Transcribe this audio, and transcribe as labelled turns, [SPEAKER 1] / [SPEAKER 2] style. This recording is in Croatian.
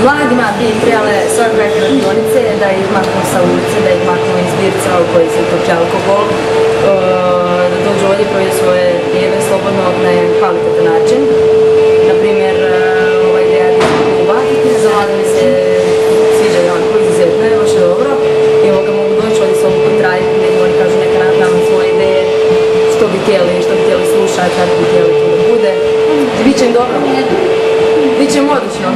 [SPEAKER 1] Mladima bi trebale svakakve radionice, da ih maknu sa ulice, da ih maknu iz birca u koji se toči alkohol, da dođu ovdje proje svoje vrijeme slobodno na jedan kvalitetan način. Naprimjer, ova ideja kluba, za mlade mi se sviđa jako izuzetno, je baš dobro. I ovoga mogu doći ovdje se ovoga trajiti, nego oni kažu neka nam svoje ideje, što bi htjeli slušati, kako bi htjeli to da bude. Biće im dobro. Biće im odlično.